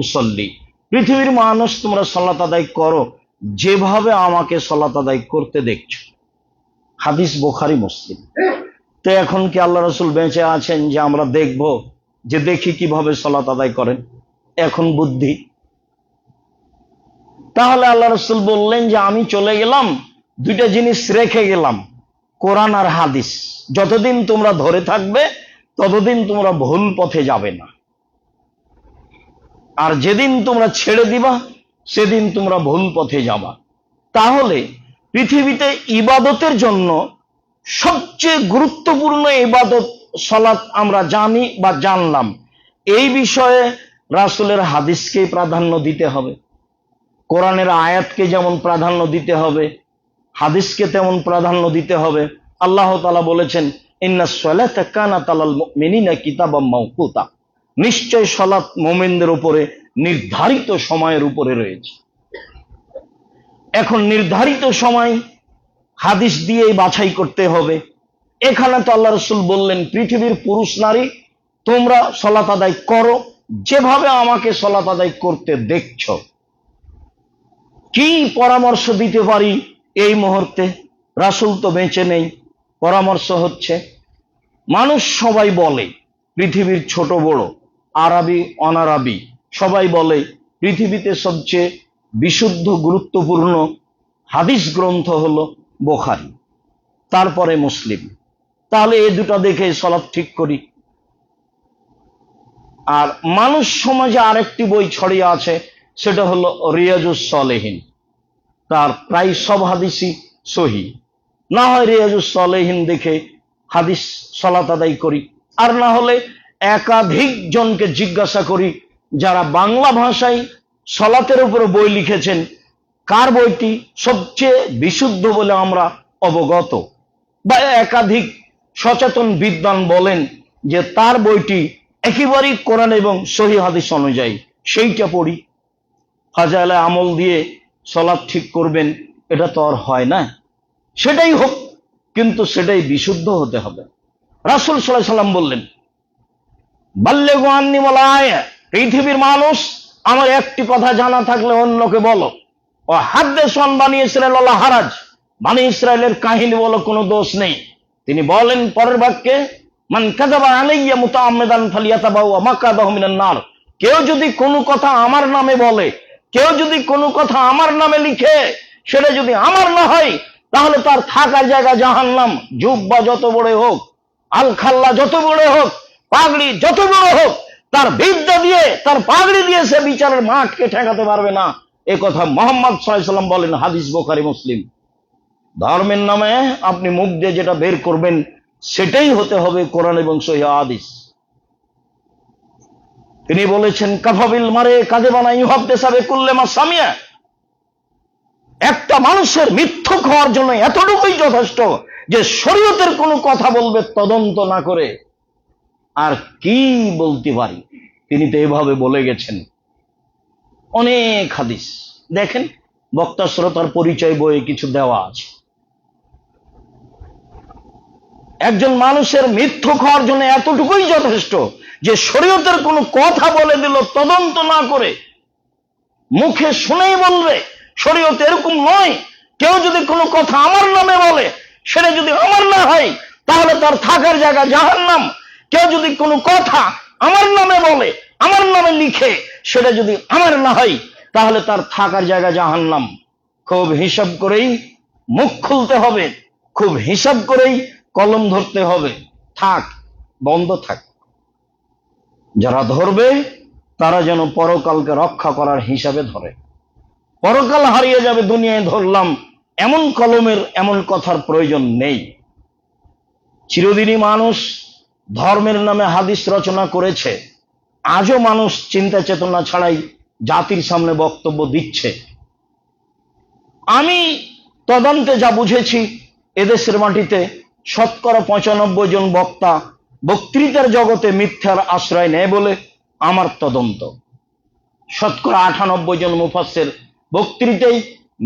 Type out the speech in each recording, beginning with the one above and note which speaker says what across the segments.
Speaker 1: উসল্লি, পৃথিবীর মানুষ তোমরা সালাত আদায় করো যেভাবে আমাকে সালাত আদায় করতে দেখছো। হাদিস বুখারী মুসলিম। তো এখন কি আল্লাহ রাসূল বেঁচে আছেন যে আমরা দেখব, যে দেখি কিভাবে সালাত আদায় করেন? এখন বুদ্ধি। তাহলে আল্লাহ রাসূল বললেন যে আমি চলে গেলাম, দুইটা জিনিস রেখে গেলাম, কোরআন আর হাদিস। যতদিন তোমরা ধরে থাকবে ততদিন তোমরা ভুল পথে যাবে না, আর যেদিন তোমরা ছেড়ে দিবা সেদিন তোমরা ভুল পথে যাবা। তাহলে পৃথিবীতে ইবাদতের জন্য সবচেয়ে গুরুত্বপূর্ণ ইবাদত সালাত আমরা জানি বা জানলাম। এই বিষয়ে রাসূলের হাদিসকে প্রাধান্য দিতে হবে, কোরআনের আয়াতকে যেমন প্রাধান্য দিতে হবে, হাদিসকে তেমন প্রাধান্য দিতে হবে। আল্লাহ তাআলা বলেছেন, ইন্নাস সালাতা কানাত আলাল মুমিনিনা কিতাবাম মাওকুতা, নিশ্চয় সালাত মুমিনদের উপরে নির্ধারিত সময়ের উপরে রয়েছে। এখন নির্ধারিত সময় হাদিস দিয়েই বাছাই করতে হবে। এখানে তো আল্লাহ রাসূল বললেন, পৃথিবীর পুরুষ নারী তোমরা সালাত আদায় করো যেভাবে আমাকে সালাত আদায় করতে দেখছো। কি পরামর্শ দিতে পারি এই মুহূর্তে? রাসূল তো বেঁচে নেই। পরামর্শ হচ্ছে, মানুষ সবাই বলে, পৃথিবীর ছোট বড়, আরবি অনারবি সবাই বলে পৃথিবীতে সবচেয়ে বিশুদ্ধ গুরুত্বপূর্ণ হাদিস গ্রন্থ হলো বুখারী, তারপরে মুসলিম। তাহলে এই দুটো দেখে সালাত ঠিক করি। আর মানুষ সমাজে আরেকটি বই ছড়িয়ে আছে, সেটা হলো রিয়াজুস সালেহিন। তার প্রায় সব হাদিসই সহিহ। না হয় রিয়াজুস সালেহিন দেখে হাদিস সালাত আদায় করি, আর না হলে একাধিক জনকে জিজ্ঞাসা করি যারা বাংলা ভাষায় সালাতের উপরে বই লিখেছেন, কার বইটি সবচেয়ে বিশুদ্ধ বলে আমরা অবগত, বা একাধিক সচেতন বিদ্বান বলেন যে তার বইটি একেবারেই কোরআন এবং সহিহ হাদিস অনুযায়ী, সেইটা পড়ি। ফাজাইলে আমল দিয়ে সালাত ঠিক করবেন, এটা তো আর হয় না। সেটাই হোক, কিন্তু সেটাই বিশুদ্ধ হতে হবে। রাসূল সাল্লাল্লাহু আলাইহি ওয়াসাল্লাম বললেন, বাল্লিগু আন্নী ওয়ালা আয়া, পৃথিবীর মানুষ আমার একটি কথা জানা থাকলে অন্যকে বলো। ও হাদ্দিসু আন বানী ইসরাঈল ওয়ালা হারাজ, বানী ইসরাইলের কাহিনী বলো, কোনো দোষ নেই। তিনি বলেন পরের বাক্যে, মান কাযাবা আলাইয়া মুতাআম্মিদান ফালিয়াতাবাওয়া মাকআদাহু মিনান নার, কেউ যদি কোনো কথা আমার নামে বলে, কেউ যদি কোনো কথা আমার নামে লিখে, সেটা যদি আমার না হয় তাহলে তার থাকার জায়গা জাহান্নাম। জুব্বা যত বড় হোক, আল খাল্লা যত বড় হোক, পাগড়ি যত বড় হোক, তার বিদ্যা দিয়ে, তার পাগড়ি দিয়ে সে বিচারের মাঠকে ঠেকাতে পারবে না। এ কথা মুহাম্মদ সাল্লাল্লাহু আলাইহি ওয়াসাল্লাম বলেন, হাদিস বুখারী মুসলিম। ধর্মের নামে আপনি মুখ দিয়ে যেটা বের করবেন সেটাই হতে হবে কোরআন এবং সহিহ হাদিস। তিনি বলেছেন, কাফাবিল মারে কাযিবান ইউহাদ্দিসা বিকুল্লি মা সামিয়া, একটা মানুষের মিথ্যুক হওয়ার জন্য এতটুকুই যথেষ্ট যে শরীয়তের কোনো কথা বলবে তদন্ত না করে। আর কি বলতে পারি, তিনি তো এভাবে বলে গেছেন। অনেক হাদিস দেখেন, বক্তা শ্রোতার পরিচয় বইয়ে কিছু দেওয়া আছে। একজন মানুষের মিথ্যুক হওয়ার জন্য এতটুকুই যথেষ্ট যে শরীয়তের কোনো কথা বলে দিল তদন্ত না করে, মুখে শুনেই বলবে শরীয়ত এরকম নয়। কেউ যদি কোনো কথা আমার নামে বলে, সেটা যদি আমার না হয় তাহলে তার থাকার জায়গা জাহান্নাম। কেউ যদি কোনো কথা আমার নামে বলে, আমার নামে লিখে, সেটা যদি আমার না হয় তাহলে তার থাকার জায়গা জাহান্নাম। খুব হিসাব করেই মুখ খুলতে হবে, খুব হিসাব করেই কলম ধরতে হবে। থাক, বন্ধ থাক। যারা ধরবে তারা যেন পরকালকে রক্ষা করার হিসাবে ধরে। পরকাল হারিয়ে যাবে, দুনিয়ায় ধরলাম, এমন কলমের, এমন কথার প্রয়োজন নেই। চিরদিনই মানুষ ধর্মের নামে হাদিস রচনা করেছে, আজও মানুষ চিন্তা চেতনা ছাড়াই জাতির সামনে বক্তব্য দিচ্ছে। আমি তদন্তে যা বুঝেছি, এদেশের মাটিতে শতকরা 95 জন বক্তা বক্তৃতার জগতে মিথ্যার আশ্রয় নেয় বলে আমার তদন্ত। শতকরা 98 জন মুফাসসির বক্তৃতায়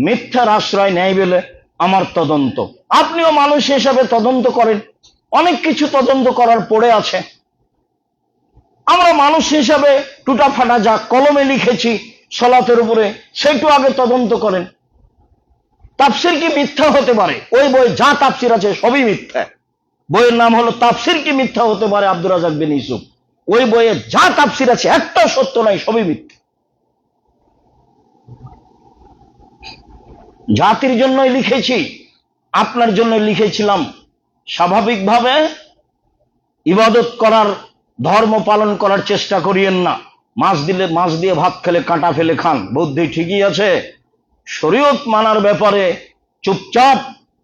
Speaker 1: মিথ্যার আশ্রয় নেয় বলে আমার তদন্ত। আপনিও মানুষ হিসেবে তদন্ত করেন, অনেক কিছু তদন্ত করার পড়ে আছে। আমরা মানুষ হিসাবে টুটা ফাটা যা কলমে লিখেছি সলাতের উপরে সেটু আগে তদন্ত করেন। তাফসির কি মিথ্যা হতে পারে? ওই বই যা তাফসির আছে সবই মিথ্যা। বইয়ের নাম হলো তাফসির কি মিথ্যা হতে পারে, আব্দুর রাজ্জাক বিন ইউসুফ। ওই বইয়ে যা তাফসির আছে একটা সত্য নাই, সবই মিথ্যা। জাতির জন্যই লিখেছি, আপনার জন্য লিখেছিলাম। স্বাভাবিকভাবে ইবাদত করার, ধর্ম পালন করার চেষ্টা করিয়েন না। মাছ দিয়ে ভাত খেলে কাঁটা ফেলে খান, বুদ্ধি ঠিকই আছে। শরীয়ত মানার ব্যাপারে চুপচাপ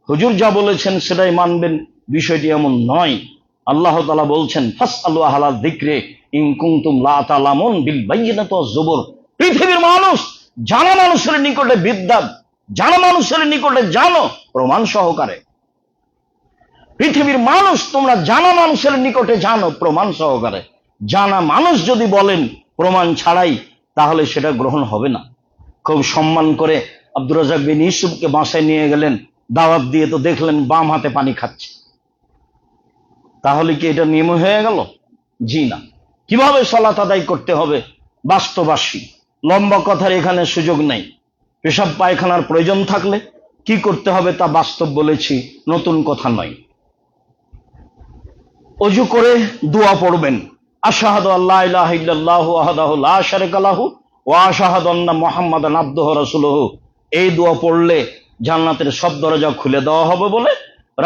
Speaker 1: হুজুর যা বলেছেন সেটাই মানবেন, বিষয়টি এমন নয়। আল্লাহ তাআলা বলছেন ফাসআলু আহলা যিকরি ইন কুনতুম লা তা'লামুন বিল বায়িনাতি ওয়াজ জুবুর। পৃথিবীর মানুষ জানা মানুষের নিকটে বিদ্যা, জানা মানুষের নিকটে জানো প্রমাণ সহকারে। পৃথিবীর মানুষ তোমরা জানা মানুষের নিকটে জানো প্রমাণ সহকারে। জানা মানুষ যদি বলেন প্রমাণ ছাড়াই, তাহলে সেটা গ্রহণ হবে না। খুব সম্মান করে আব্দুর রাজ্জাক বিন ইউসুফকে বাসায় নিয়ে গেলেন, দাওয়াত দিয়ে তো দেখলেন বাম হাতে পানি খাচ্ছে। তাহলে কি এটা নিয়ম হয়ে গেল? জি না। কিভাবে সালাত আদায় করতে হবে বাস্তবাসী, লম্বা কথার এখানে সুযোগ নেই। পেশাব পায়খানার প্রয়োজন থাকলে কি করতে হবে তা বাস্তব বলেছি, নতুন কথা নয়। অজু করে দোয়া পড়বেন, আশহাদু আল্লা ইলাহা ইল্লাল্লাহু ওয়াহদাহু লা শারীকা লাহু ওয়া আশহাদু আন্না মুহাম্মাদান আবদুহু ওয়া রাসূলুহু। এই দোয়া পড়লে জান্নাতের সব দরজা খুলে দেওয়া হবে বলে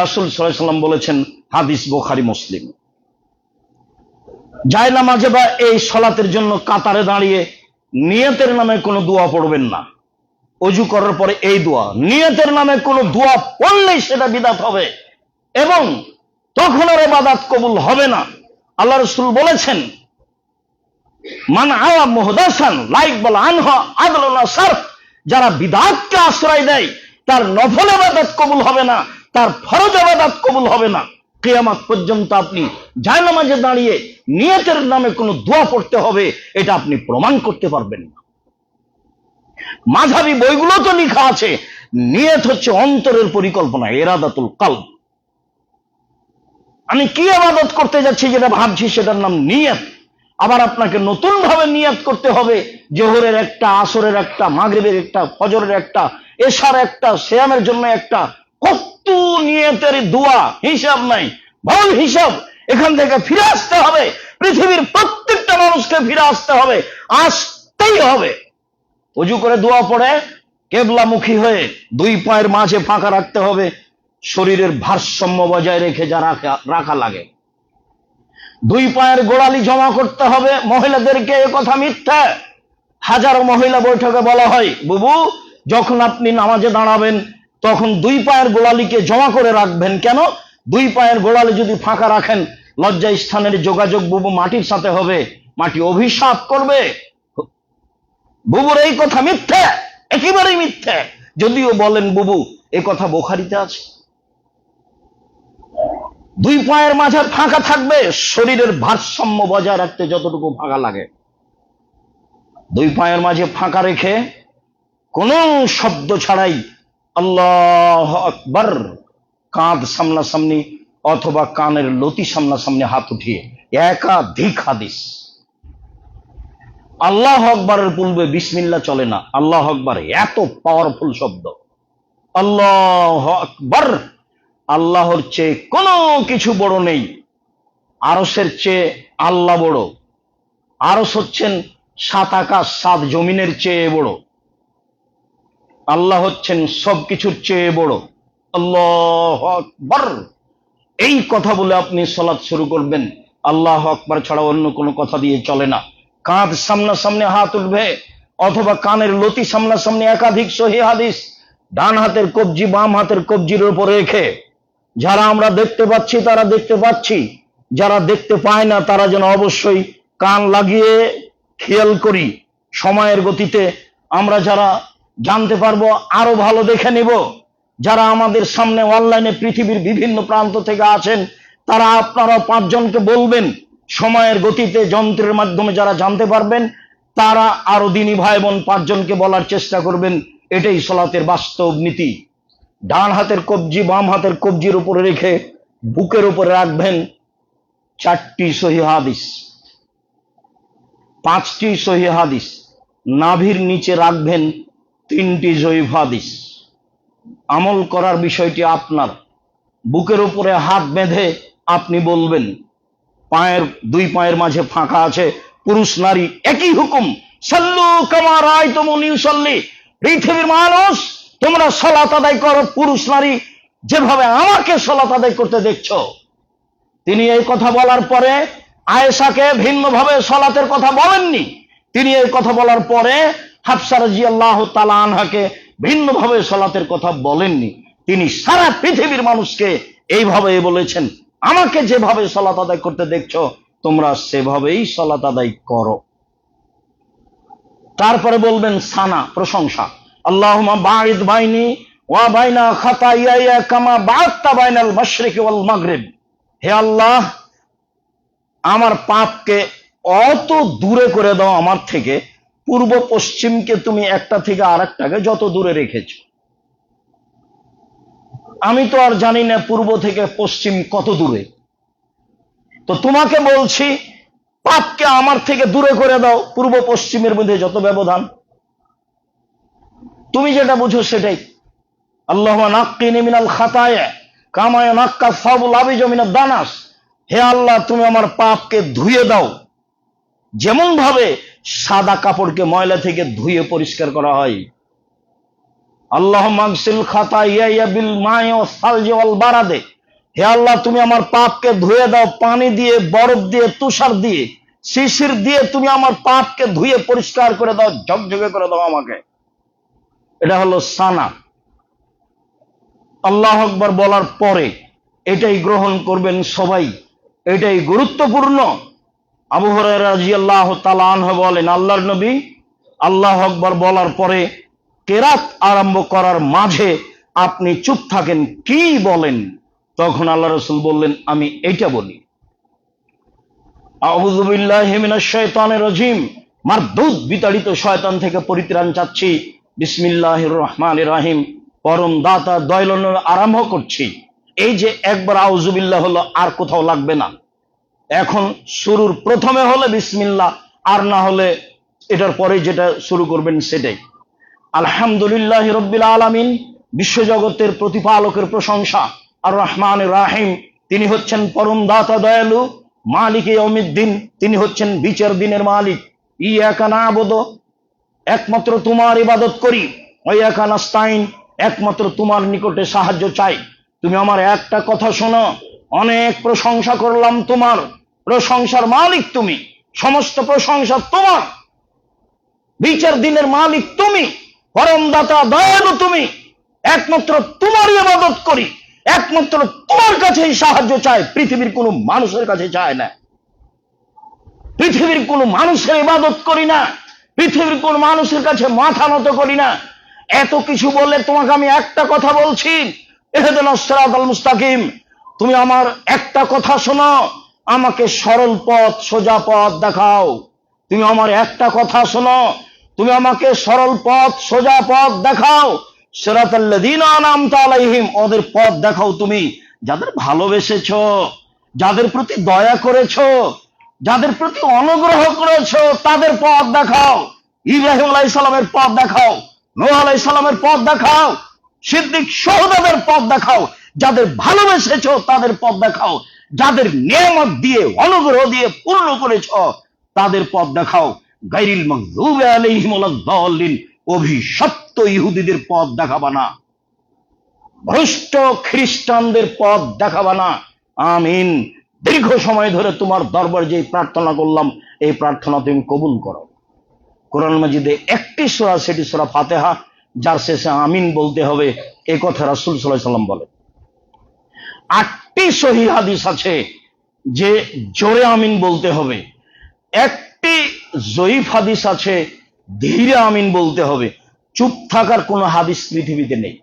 Speaker 1: রাসূল সাল্লাল্লাহু আলাইহি ওয়াসাল্লাম বলেছেন, হাদিস বুখারী মুসলিম। জায়নামাজে বা এই সালাতের জন্য কাতারে দাঁড়িয়ে নিয়তের নামে কোনো দোয়া পড়বেন না। অজু করার পরে এই দোয়া, নিয়তের নামে কোনো দোয়া পড়লেই সেটা বিদআত হবে এবং তখন আর ইবাদত কবুল হবে না। আল্লাহ রাসূল বলেছেন, মান আয়া মুহদাসান লা ইকবাল আনহু আদলুন সারফ। যারা বিদআতকে আশ্রয় দেয় তার নফল ইবাদত কবুল হবে না, তার ফরজ ইবাদত কবুল হবে না। কিয়ামত পর্যন্ত আপনি জায়নামাজে দাঁড়িয়ে নিয়তের নামে কোনো দোয়া পড়তে হবে, এটা আপনি প্রমাণ করতে পারবেন না। মাযহাবী বইগুলো তো লেখা আছে নিয়ত হচ্ছে অন্তরের পরিকল্পনা, ইরাদাতুল কলব। আমি কি ইবাদত করতে যাচ্ছি যেটা ভাবছি সেটার নাম নিয়ত। আবার আপনাকে নতুন ভাবে নিয়ত করতে হবে, জোহরের একটা, আসরের একটা, মাগরিবের একটা, ফজরের একটা, এশার একটা, সিয়ামের জন্য একটা। কত নিয়তের দোয়া, হিসাব নাই, ভুল হিসাব। এখান থেকে ফিরে আসতে হবে, পৃথিবীর প্রত্যেকটা মানুষকে ফিরে আসতে হবে, আসতেই হবে। অজু করে দোয়া পড়ে কেবলামুখী হয়ে দুই পায়ের মাঝে ফাঁকা রাখতে হবে, শরীরের ভারসাম্য বজায় রেখে যা রাখা লাগে। দুই পায়ের গোড়ালি জমা করতে হবে। মহিলাদেরকে এ কথা মিথ্যা। হাজারো মহিলা বৈঠকে বলা হয়, বুবু যখন আপনি নামাজে দাঁড়াবেন তখন দুই পায়ের গোড়ালিকে জমা করে রাখবেন। কেন? দুই পায়ের গোড়ালি যদি ফাঁকা রাখেন, লজ্জা স্থানের যোগাযোগ বুবু মাটির সাথে হবে, মাটি অভিশাপ করবে। বুবুর এই কথা মিথ্যা, একেবারেই মিথ্যা। যদিও বলেন বুবু, এ কথা বুখারীতে আছে। দুই পায়ের মাঝে ফাঁকা থাকবে, শরীরের ভারসাম্য বজায় রাখতে যতটুকু ফাঁকা লাগে। দুই পায়ের মাঝে ফাঁকা রেখে কোন শব্দ ছাড়াই আল্লাহু আকবার, কাঁধ সামনাসামনি অথবা কানের লতি সামনাসামনি হাত উঠিয়ে। একাধিক হাদিস। আল্লাহু আকবারের পূর্বে বিসমিল্লাহ চলে না। আল্লাহু আকবার এত পাওয়ারফুল শব্দ। আল্লাহু আকবার, আল্লাহর চেয়ে কোনো কিছু বড় নেই। আরশের চেয়ে আল্লাহ বড়। আরশ হচ্ছেন 7 আকাশ 7 জমিনের চেয়ে বড়। আল্লাহ হচ্ছেন সবকিছুর চেয়ে বড়। আল্লাহু আকবার, এই কথা বলে আপনি সালাত শুরু করবেন। আল্লাহু আকবার ছাড়া অন্য কোনো কথা দিয়ে চলে না। কাঁধ সামনাসামনি হাত উঠবে অথবা কানের লতি সামনাসামনি। একাধিক সহিহ হাদিস। ডান হাতের কবজি বাম হাতের কবজির উপর রেখে, যারা আমরা দেখতে পাচ্ছি তারা দেখতে পাচ্ছি, যারা দেখতে পায় না তারা যেন অবশ্যই কান লাগিয়ে খেয়াল করি। সময়ের গতিতে আমরা যারা জানতে পারবো আরো ভালো দেখে নিব। যারা আমাদের সামনে অনলাইনে পৃথিবীর বিভিন্ন প্রান্ত থেকে আছেন তারা আপনারা 5 জনকে বলবেন, সময়ের গতিতে যন্ত্রের মাধ্যমে যারা জানতে পারবেন তারা আরো দিনী ভাই বোন 5 জনকে বলার চেষ্টা করবেন। এটাই সালাতের বাস্তব নীতি। ডান হাতের কবজি বাম হাতের কবজির উপরে রেখে বুকের উপরে রাখবেন। 4টি সহিহ হাদিস। 5টি সহিহ হাদিস, নাভির নিচে রাখবেন 3টি জয়ীফ হাদিস। আমল করার বিষয়টি আপনার। বুকের উপরে হাত বেঁধে আপনি বলবেন, দুই পায়ের মাঝে ফাঁকা আছে, পুরুষ নারী একই হুকুম, সাল্লু কামা রাআইতুমুনি উসাল্লি। পৃথিবীর মানুষ, তোমরা সালাত আদায় করো পুরুষ নারী যেভাবে আমাকে সালাত আদায় করতে দেখছো। তিনি এই কথা বলার পরে আয়েশাকে ভিন্নভাবে সালাতের কথা বলেননি। তিনি এই কথা বলার পরে হাফসা রাদিয়াল্লাহু তাআলা আনহাকে ভিন্নভাবে সালাতের কথা বলেননি। তিনি সারা পৃথিবীর মানুষকে এইভাবে বলেছেন, আমাকে যেভাবে সালাত আদায় করতে দেখছো তোমরা সেভাবেই সালাত আদায় করো। তারপরে বলবেন সানা, প্রশংসা, আল্লাহুম্মা বাঈদ বাইনি ওয়া বাইনা খাতায়ায়া কামা বা'আদতা বাইনাল মাশরিকি ওয়াল মাগরিব। হে আল্লাহ, আমার পাপকে অত দূরে করে দাও আমার থেকে, পূর্ব পশ্চিমকে তুমি একটা থেকে আরেকটাকে যত দূরে রেখেছো। আমি তো আর জানি না পূর্ব থেকে পশ্চিম কত দূরে, তো তোমাকে বলছি পাপকে আমার থেকে দূরে করে দাও, পূর্ব পশ্চিমের মধ্যে যত ব্যবধান। তুমি যেটা বুঝো সেটাই। আল্লাহুম্মা নাক্কিনি মিনাল খাতায়া কামা ইয়ানাক্কা সাবুল আবিজ মিনাদ দানাস। হে আল্লাহ, তুমি আমার পাপকে ধুয়ে দাও যেমন ভাবে সাদা কাপড়কে ময়লা থেকে ধুয়ে পরিষ্কার করা হয়। আল্লাহুম্মা আগসিল খাতায়া বিল মাই ওয়াস সালজি ওয়াল বারাদে। হে আল্লাহ, তুমি আমার পাপকে ধুয়ে দাও পানি দিয়ে, বরফ দিয়ে, তুষার দিয়ে, শিশির দিয়ে তুমি আমার পাপকে ধুয়ে পরিষ্কার করে দাও, ঝকঝকে করে দাও আমাকে। এটা হলো সানা। আল্লাহু আকবার বলার পরে এটাই গ্রহণ করবেন সবাই, এটাই গুরুত্বপূর্ণ। আবু হুরায়রা রাদিয়াল্লাহু তাআলা আনহু বলেন, আল্লাহর নবী আল্লাহু আকবার বলার পরে কেরাত আরম্ভ করার মাঝে আপনি চুপ থাকেন, কি বলেন? তখন আল্লাহ রাসূল বললেন, আমি এইটা বলি, আউযু বিল্লাহি মিনাশ শাইতানির রাজিম, মারদুদ বিতাড়িত শয়তান থেকে পরিত্রাণ চাচ্ছি, বিসমিল্লাহির রহমানির রহিম, পরম দাতা দয়ালুর আরম্ভ করছি। এই যে একবার আউযু বিল্লাহ হলো, আর কোথাও লাগবে না। এখন শুরুর প্রথমে হলে বিসমিল্লাহ, আর না হলে এটার পরে যেটা শুরু করবেন সেটাই। আলহামদুলিল্লাহি রাব্বিল আলামিন, বিশ্বজগতের প্রতিপালকের প্রশংসা। আর রহমানির রহিম, তিনি হচ্ছেন পরম দাতা দয়ালু। মালিকে ইয়াউমিদ্দিন, তিনি হচ্ছেন বিচার দিনের মালিক। ইয়াকা না'বুদু, একমাত্র তোমার ইবাদত করি। ওয়া ইয়াকা নাস্তাইন, একমাত্র তোমার নিকটে সাহায্য চাই। তুমি আমার একটা কথা শোনো, অনেক প্রশংসা করলাম তোমার, প্রশংসার মালিক তুমি, সমস্ত প্রশংসা তোমার, বিচার দিনের মালিক তুমি, পরম দাতা দয়ালু তুমি, একমাত্র তোমারই ইবাদত করি, একমাত্র তোমার কাছেই সাহায্য চাই, পৃথিবীর কোনো মানুষের কাছে চায় না। পৃথিবীর কোনো মানুষের ইবাদত করি না, পৃথিবীর কোন মানুষের কাছে মাথা নত করি না। এত কিছু বললে তোমাকে আমি একটা কথা বলছি, ইহদিনাস সিরাতাল মুস্তাকিম, তুমি আমার একটা কথা শোনো, আমাকে সরল পথ, সোজা পথ দেখাও। তুমি আমার একটা কথা শোনো, তুমি আমাকে সরল পথ, সোজা পথ দেখাও। সিরাতাল্লাযীনা আন'আমতা আলাইহিম, ওদের পথ দেখাও তুমি, যাদের ভালোবেসেছো, যাদের প্রতি দয়া করেছো, যাদের প্রতি অনুগ্রহ করেছো, তাদের পথ দেখাও। ইব্রাহিম আলাইহিস সালামের পথ দেখাও, নূহ আলাইহিস সালামের পথ দেখাও, সিদ্দিক শুহাদাদের পথ দেখাও। যাদের ভালোবেসেছো তাদের পথ দেখাও, যাদের নিয়ামত দিয়ে, অনুগ্রহ দিয়ে পূর্ণ করেছো তাদের পথ দেখাও। গায়রিল মাগযুবি আলাইহিম ওয়ালাদ-দাল্লিন, অভিশপ্ত ইহুদিদের পথ দেখাবা না, ভ্রষ্ট খ্রিস্টানদের পথ দেখাবা না। আমিন। দীর্ঘ সময় ধরে তোমার দরবার যে প্রার্থনা করলাম, এই প্রার্থনা তুমি কবুল করো। কোরআন মাজিদে একটি সূরা, সেটি সূরা ফাতিহা, যার শেষে আমিন বলতে হবে, এই কথা রাসূল সাল্লাল্লাহু আলাইহি ওয়াসাল্লাম বলেন। 8টি সহিহ হাদিস আছে যে জোরে আমিন বলতে হবে, একটি জয়ীফ হাদিস আছে ধীরে আমিন বলতে হবে। চুপ থাকার কোনো হাদিস পৃথিবীতে নেই।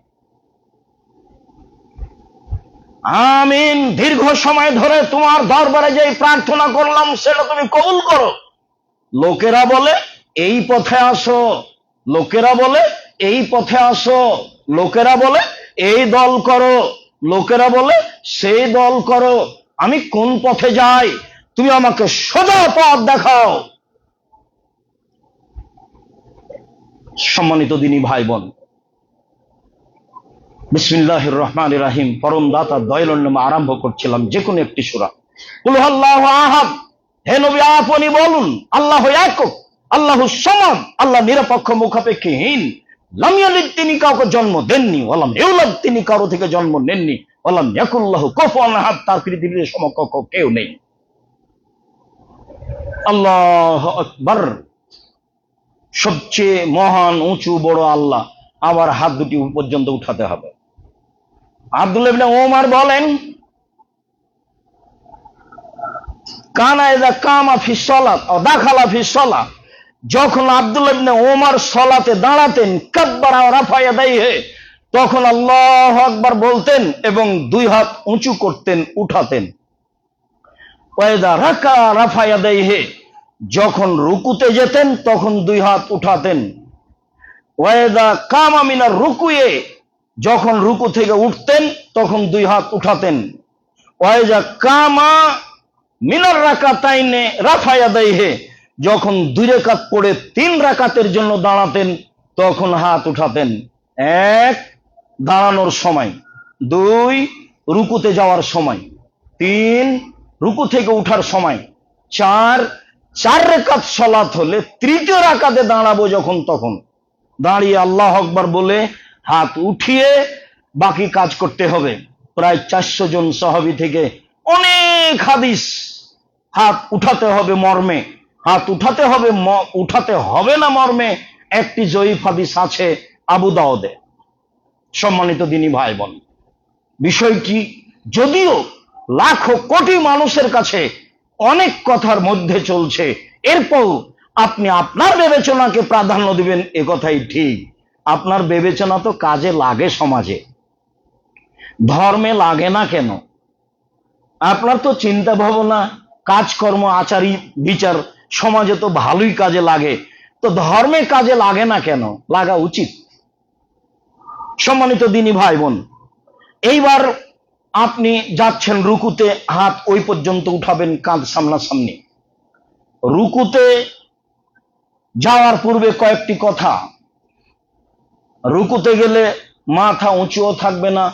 Speaker 1: আমিন। দীর্ঘ সময় ধরে তোমার দরবারে যে প্রার্থনা করলাম সেটা তুমি কবুল করো। লোকেরা বলে এই পথে আসো, লোকেরা বলে এই পথে আসো, লোকেরা বলে এই দল করো, লোকেরা বলে সেই দল করো। আমি কোন পথে যাই? তুমি আমাকে সোজা পথ দেখাও। সম্মানিত দিনী ভাই বোন, বিসমিল্লাহির রহমানির রহিম, পরম দাতা দয়ালুর নামে আরম্ভ করছিলাম যে কোনো একটি সূরা। কুল হুয়াল্লাহু আহাদ, হে নবী আপনি বলুন আল্লাহ একক, আল্লাহু সামাদ, আল্লাহ নিরপেক্ষ মুখাপেক্ষীহীন। লাম ইয়ালিদ, তিনি কাউকে জন্ম দেননি, ওয়ালাম ইউলাদ, তিনি কারো থেকে জন্ম নেননি, ওয়ালাম ইয়াকুল লাহু কুফুয়ান আহাদ, তার পৃথিবীর সমকক্ষ কেউ নেই। আল্লাহু আকবার। সবচেয়ে মহান উঁচু বড় আল্লাহ। আবার হাত দুটি পর্যন্ত উঠাতে হবে। আব্দুল্লাহ ইবনে ওমর বলেন, কানা ইযা কামা ফি সালাত ও দাখালা ফি সালাত, যখন আব্দুল্লাহ ইবনে ওমর সালাতে দাঁড়াতেন, কাব্বারা ওয়া রাফা ইয়াদাইহি, তখন আল্লাহু আকবার বলতেন এবং দুই হাত উঁচু করতেন, উঠাতেন। ওয়া ইযা রাকা রাফা ইয়াদাইহি, যখন রুকুতে যেতেন তখন দুই হাত উঠাতেন। ওয়া ইযা কামা মিনার রুকুয়ে, যখন রুকু থেকে উঠতেন তখন দুই হাত উঠাতেন। ওয়া ইযা কামা মিনার রাকাতাইনে রাফা ইয়াদাইহি, যখন দুই রাকাত পড়ে তিন রাকাতের জন্য দাঁড়াতেন তখন হাত উঠাতেন। এক, দাঁড়ানোর সময়; দুই, রুকুতে যাওয়ার সময়; তিন, রুকু থেকে উঠার সময়; চার, চার রাকাত সালাত হলে তৃতীয় রাকাতে দাঁড়াবো যখন তখন দাঁড়িয়ে আল্লাহু আকবার বলে হাত উঠিয়ে বাকি কাজ করতে হবে। প্রায় 400 জন সাহাবী থেকে অনেক হাদিস হাত উঠাতে হবে মর্মে, হাত উঠাতে হবে, উঠাতে হবে না মর্মে একটি জয়ীফ হাদিস আছে আবু দাউদে। সম্মানিত দিনী ভাই বোন, বিষয়টি যদিও লাখো কোটি মানুষের কাছে অনেক কথার মধ্যে চলছে, এরপর আপনি আপনার বিবেচনাকে প্রাধান্য দিবেন, এ কথাই ঠিক। আপনার বিবেচনা তো কাজে লাগে, সমাজে ধর্মে লাগে না কেন? আপনার তো চিন্তা ভাবনা, কাজকর্ম, আচারি বিচার সমাজে তো ভালোই কাজে লাগে, তো ধর্মে কাজে লাগে না কেন? লাগা উচিত। সম্মানিত দিনী ভাই বোন, এইবার আপনি যাচ্ছেন রুকুতে, হাত ওই পর্যন্ত উঠাবেন, কাঁধ সামনাসামনি। রুকুতে যাওয়ার পূর্বে কয়েকটি কথা। রুকুতে গেলে মাথা উঁচুও থাকবে না,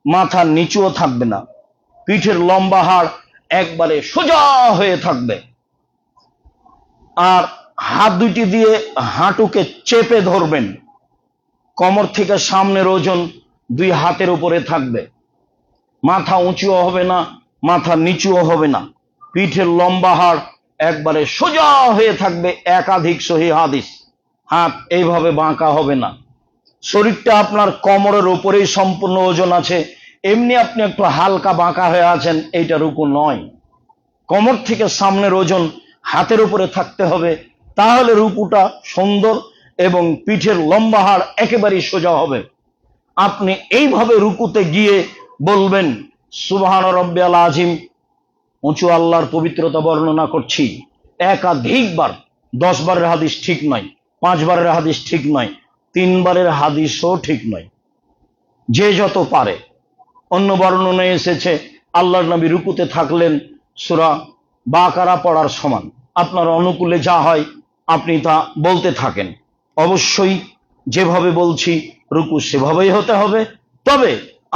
Speaker 1: মাথা নিচুও থাকবে না, পিঠের লম্বা হাড় একবারে সোজা হয়ে থাকবে, আর হাত দুটি দিয়ে হাঁটুকে চেপে ধরবেন। কোমর থেকে সামনের ওজন দুই হাতের উপরে থাকবে। মাথা উঁচুও হবে না, মাথা নিচুও হবে না, পিঠের লম্বা হাড় একবারে সোজা হয়ে থাকবে। একাধিক সহিহ হাদিস। হাত এইভাবে বাঁকা হবে না। শরীরটা আপনার কোমরের উপরেই সম্পূর্ণ ওজন আছে, এমনি আপনি একটু হালকা বাঁকা হয়ে আছেন, এইটা রুকু নয়। কোমর থেকে সামনের ওজন হাতের উপরে থাকতে হবে, তাহলে রুকুটা সুন্দর এবং পিঠের লম্বা হাড় একেবারেই সোজা হবে। আপনি এইভাবে রুকুতে গিয়ে বলবেন সুবহান রব্বিয়াল আযীম, উঁচু আল্লাহর পবিত্রতা বর্ণনা করছি। একাধিকবার, 10 বারের হাদিস ঠিক নয়, 5 বারের হাদিস ঠিক নয়, 3 বারের হাদিসও ঠিক নয়, যে যত পারে। অন্য বর্ণনায় এসেছে আল্লাহর নবী রুকুতে থাকলেন সূরা বাকারা পড়ার সমান। আপনার অনুকূলে যা হয় আপনি তা বলতে থাকেন। অবশ্যই যেভাবে বলছি রুকু সেভাবেই হতে হবে, তবে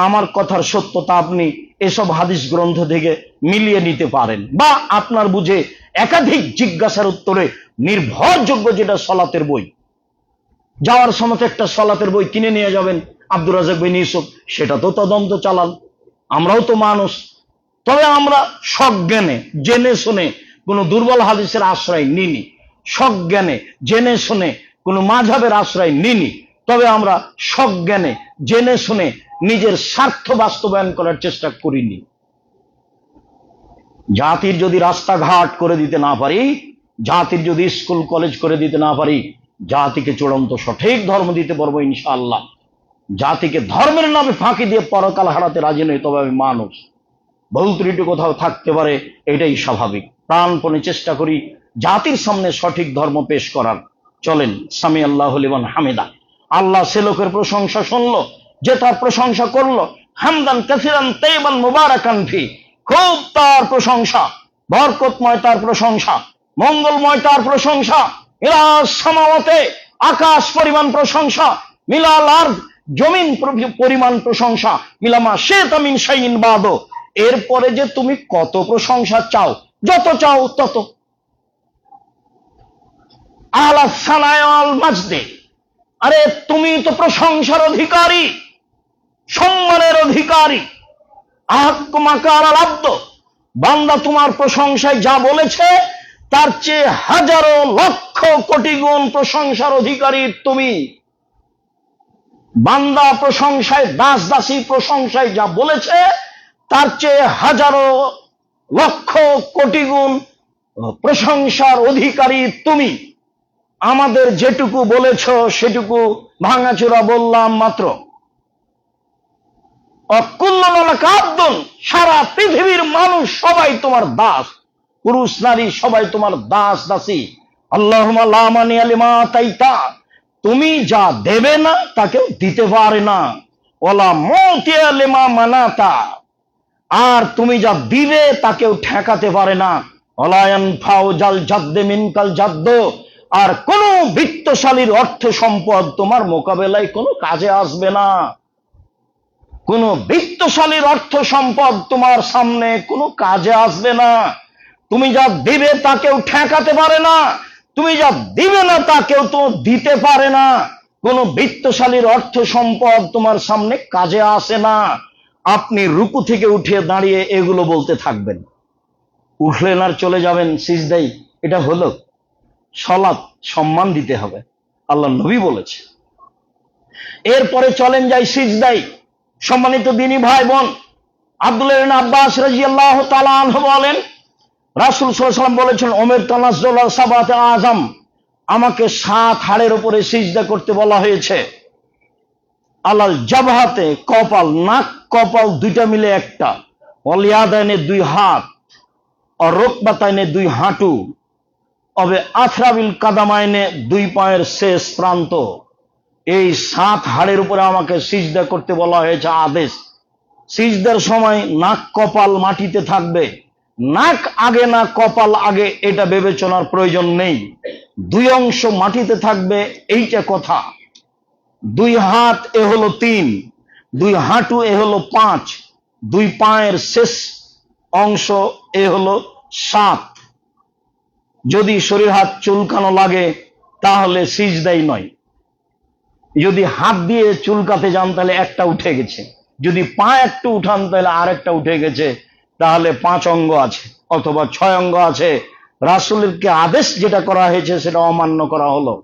Speaker 1: আমার কথার সত্যতা আপনি এসব হাদিস গ্রন্থ থেকে মিলিয়ে নিতে পারেন, বা আপনার বুঝে একাধিক জিজ্ঞাসার উত্তরে নির্ভরযোগ্য যেটা সলাতের বই, যাওয়ার সময় একটা সলাতের বই কিনে নিয়ে যাবেন, আব্দুর রাজ্জাক বিন ইউসুফ, সেটা তো তদন্ত চালান। আমরাও তো মানুষ, তবে আমরা সজ্ঞানে জেনে শুনে কোনো দুর্বল হাদিসের আশ্রয় নিনি, সজ্ঞানে জেনে শুনে কোনো মাযহাবের আশ্রয় নিনি, তবে আমরা সজ্ঞানে জেনে শুনে নিজের স্বার্থ বাস্তবায়ন করার চেষ্টা করিনি। জাতির যদি রাস্তাঘাট করে দিতে না পারি, জাতির যদি স্কুল কলেজ করে দিতে না পারি, জাতিকে চূড়ান্ত সঠিক ধর্ম দিতে পারবো ইনশাআল্লাহ। জাতিকে ধর্মের নামে ফাঁকি দিয়ে পরকাল হারাতে রাজি নই, তবে আমি মানুষ, ভুল ত্রুটি কোথাও থাকতে পারে, এটাই স্বাভাবিক। প্রাণপণে চেষ্টা করি জাতির সামনে সঠিক ধর্ম পেশ করার। চলেন সামি আল্লাহু লিমান হামিদা। আল্লাহ সে লোকের প্রশংসা শুনলো যে তার প্রশংসা করলো, হামদান কাসিরান তাইয়িবান মুবারাকান ফি, খুব তার প্রশংসা, বরকতময় তার প্রশংসা, মঙ্গলময় তার প্রশংসা। ইলা সামাওয়াতে, আকাশ পরিমাণ প্রশংসা, মিলাল আর জমিন পরিমাণ প্রশংসা, মিলামা সে তামিন শাইন বাদ। এরপরে যে তুমি কত প্রশংসা চাও, যত চাও তত। আলা সানায়াল মাজদে, আরে তুমি তো প্রশংসার অধিকারী, সম্মানের অধিকারী। আহকুমাকার আব্দ, বান্দা তোমার প্রশংসায় যা বলেছে তার চেয়ে হাজারো লক্ষ কোটি গুণ প্রশংসার অধিকারী তুমি। বান্দা প্রশংসায়, দাস দাসী প্রশংসায় যা বলেছে তার চেয়ে হাজারো লক্ষ কোটি গুণ প্রশংসার অধিকারী তুমি। আমাদের যেটুকু বলেছ সেটুকু ভাঙাচোরা বললাম মাত্র। অকুল্লন, সারা পৃথিবীর মানুষ সবাই তোমার দাস, পুরুষ নারী সবাই তোমার দাস দাসী। আল্লাহুম্মা লা মানিয়া লিমা আতাইতা, তুমি যা দেবে না তাকেও দিতে পারে না। ওয়ালা মুতিয়া লিমা মানাতা, আর তুমি যা দিবে তাকেও ঠেকাতে পারে না। ওয়ালা ইয়ানফাউ জাল জাদ্দে মিনকাল জাদ্দ, আর কোন বৃত্তশালীর অর্থ সম্পদ তোমার মোকাবেলায় কোনো কাজে আসবে না। কোন বৃত্তশালীর অর্থ সম্পদ তোমার সামনে কোনো কাজে আসবে না। তুমি যা দিবে তাকেও ঠেকাতে পারে না, তুমি যা দিবে না তাকেও তো দিতে পারে না। কোন বৃত্তশালীর অর্থ সম্পদ তোমার সামনে কাজে আসে না। আপনি রুকু থেকে উঠে দাঁড়িয়ে এগুলো বলতে থাকবেন, উঠলেন আর চলে যাবেন সিজদায়, এটা হলো সালাত? সম্মান দিতে হবে, আল্লাহ নবী বলেছে। এরপরে চলেন যাই সিজদায়। সম্মানিত দিনী ভাই বোন, আব্দুল্লাহ ইবনে আব্বাস রাদিয়াল্লাহু তাআলা আনহু বলেন, রাসূল সাল্লাল্লাহু আলাইহি ওয়াসাল্লাম বলেছেন, ওমের তানাজ্জুল সাবাতে আযম, আমাকে 7 হাড়ের উপরে সিজদা করতে বলা হয়েছে। আলাল জাবহাতে, কপাল, নাক কপাল দুইটা মিলে একটা, ওয়াল ইয়াদাইনে 2 হাত, আর রুকবাতাইনে 2 হাঁটু, অবে আথরাবিল কাদামাইনে 2 পায়ের শেষ প্রান্ত। এই 7 হাড়ের উপরে আমাকে সিজদা করতে বলা হয়েছে, আদেশ। সিজদার সময় নাক কপাল মাটিতে থাকবে, নাক আগে না কপাল আগে এটা বিবেচনার প্রয়োজন নেই, 2 অংশ মাটিতে থাকবে, এইটা কথা। 2 হাত এ হলো 3, 2 হাঁটু এ হলো 5, 2 পায়ের শেষ অংশ এ হলো 7। যদি শরীর হাত চুলকানো লাগে তাহলে সিজদাই নয়। যদি হাত দিয়ে চুলকাতে যান তাহলে একটা উঠে গেছে, যদি পা একটু উঠান তাহলে আরেকটা উঠে গেছে, তাহলে 5 অঙ্গ আছে অথবা 6 অঙ্গ আছে। রাসূলেরকে আদেশ যেটা করা হয়েছে সেটা অমান্য করা হলো।